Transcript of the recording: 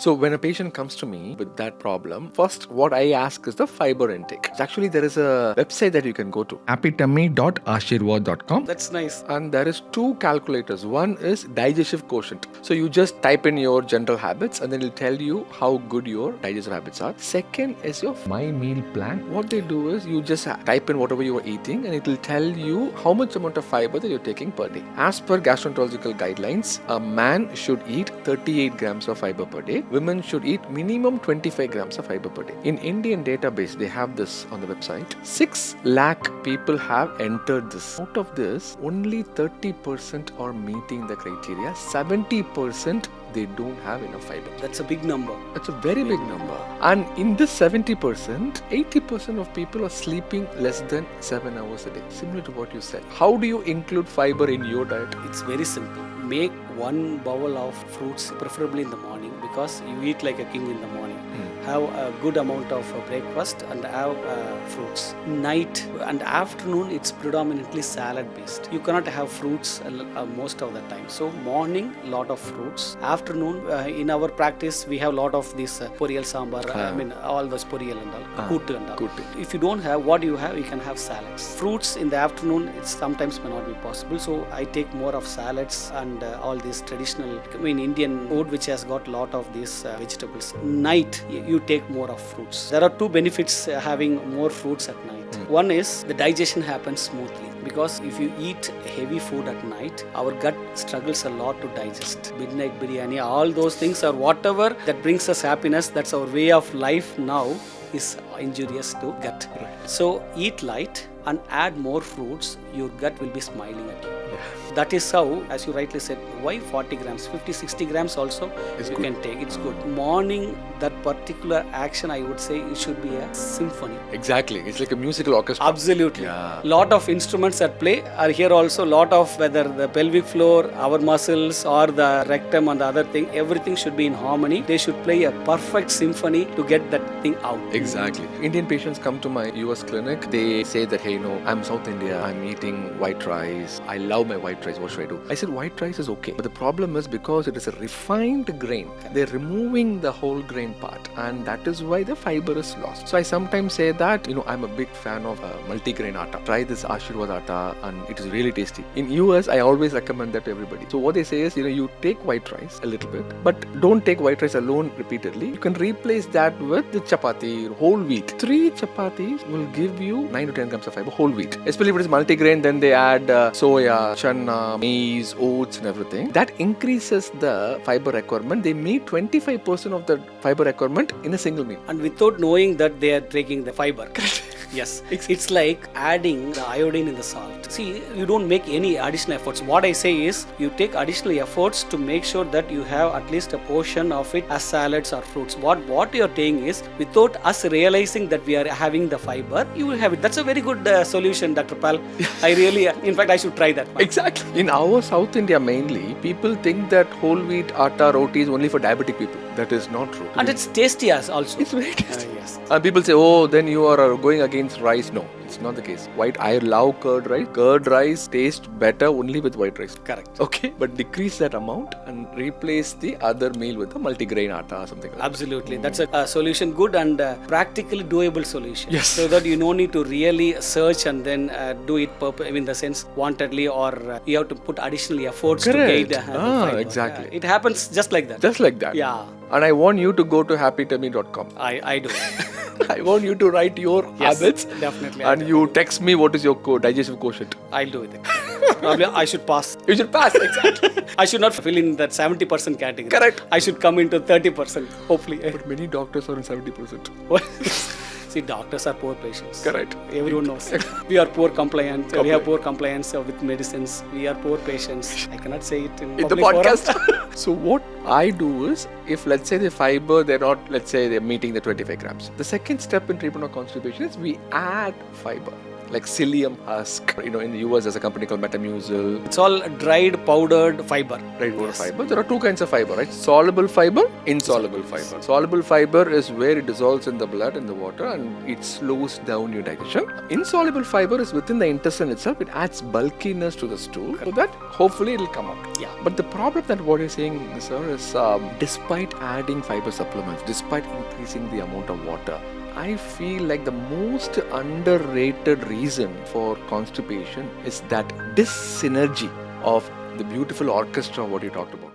So when a patient comes to me with that problem, first what I ask is the fiber intake. Actually, there is a website that you can go to, happytummy.ashirwad.com. That's nice. And there is two calculators. One is digestive quotient. So you just type in your general habits and then it'll tell you how good your digestive habits are. Second is your My Meal Plan. What they do is you just type in whatever you are eating and it will tell you how much amount of fiber that you're taking per day. As per gastroenterological guidelines, a man should eat 38 grams of fiber per day. Women should eat minimum 25 grams of fiber per day. In Indian database, they have this on the website. 6 lakh people have entered this. Out of this, only 30% are meeting the criteria. 70% they don't have enough fiber. That's a big number. That's a very big number. And in this 70%, 80% of people are sleeping less than 7 hours a day. Similar to what you said. How do you include fiber in your diet? It's very simple. Make one bowl of fruits, preferably in the morning, because you eat like a king in the morning. Have a good amount of breakfast and have fruits. Night and afternoon, it's predominantly salad based. You cannot have fruits most of the time. So morning, lot of fruits. Afternoon, in our practice, we have lot of this poriyal sambar. All those poriyal and all, kuttu and all. Kuttu. If you don't have, what do you have? You can have salads. Fruits in the afternoon, it sometimes may not be possible. So I take more of salads and all these traditional, Indian food which has got lot of these vegetables. Night, you take more of fruits. There are two benefits having more fruits at night. One is the digestion happens smoothly, because if you eat heavy food at night, our gut struggles a lot to digest. Midnight biryani, all those things are whatever that brings us happiness. That's our way of life now, is injurious to gut. Right. So eat light and add more fruits, your gut will be smiling at you. That is how, as you rightly said, why 40 grams, 50, 60 grams also It's you good. can take. It's good. Morning, that particular action, I would say it should be a symphony. Exactly. It's like a musical orchestra. Absolutely. Yeah. Lot of instruments at play are here also. Lot of, whether the pelvic floor, our muscles or the rectum and the other thing, everything should be in harmony. They should play a perfect symphony to get that thing out. Exactly. Indian patients come to my US clinic. They say that, hey, I'm South India. I'm eating white rice. I love my white rice. What should I do? I said, white rice is okay. But the problem is because it is a refined grain, they're removing the whole grain part. And that is why the fiber is lost. So I sometimes say that, I'm a big fan of multigrain atta. Try this Ashirwad atta and it is really tasty. In US, I always recommend that to everybody. So what they say is, you take white rice a little bit, but don't take white rice alone repeatedly. You can replace that with the chapati, whole wheat. 3 chapatis will give you 9 to 10 grams of fiber, whole wheat. Especially if it is multigrain, then they add soya, chana, maize, oats and everything. That increases the fiber requirement. They meet 25% of the fiber requirement in a single meal. And without knowing that they are taking the fiber. Yes, it's like adding the iodine in the salt. See, you don't make any additional efforts. What I say is, you take additional efforts to make sure that you have at least a portion of it as salads or fruits. What you're saying is, without us realizing that we are having the fiber, you will have it. That's a very good solution, Dr. Pal. I really, in fact, I should try that. Exactly. In our South India mainly, people think that whole wheat atta roti is only for diabetic people. That is not true. And it's tasty as also. It's very tasty. Yes. And people say, then you are going against rice. No, it's not the case. I love curd rice. Curd rice tastes better only with white rice. Correct. Okay, but decrease that amount and replace the other meal with a multigrain atta or something like that. Absolutely. That's a solution, good and practically doable solution. Yes. So that you don't need to really search and then do it in the sense wantedly, or you have to put additional efforts Correct. to gain the fiber. Exactly. Yeah, it happens just like that. Just like that. Yeah. And I want you to go to happytummy.com. I do. I want you to write your habits. Definitely. And you text me what is your digestive quotient. I'll do it. Probably I should pass. You should pass, exactly. I should not fill in that 70% category. Correct. I should come into 30%, hopefully. But many doctors are in 70%. See, doctors are poor patients. Correct. Everyone knows. We are poor compliant. We have poor compliance with medicines. We are poor patients. I cannot say it in the podcast. So what I do is, if let's say the fiber, they're meeting the 25 grams. The second step in treatment of constipation is we add fiber. like psyllium husk. In the US, there's a company called Metamucil. It's all dried powdered fiber. Right, fiber. There are two kinds of fiber, right? Soluble fiber, insoluble fiber. Soluble fiber is where it dissolves in the blood, in the water, and it slows down your digestion. Insoluble fiber is within the intestine itself. It adds bulkiness to the stool, so that hopefully it will come out. Yeah. But the problem that what you're saying, sir, is despite adding fiber supplements, despite increasing the amount of water, I feel like the most underrated reason for constipation is that dyssynergy of the beautiful orchestra what you talked about.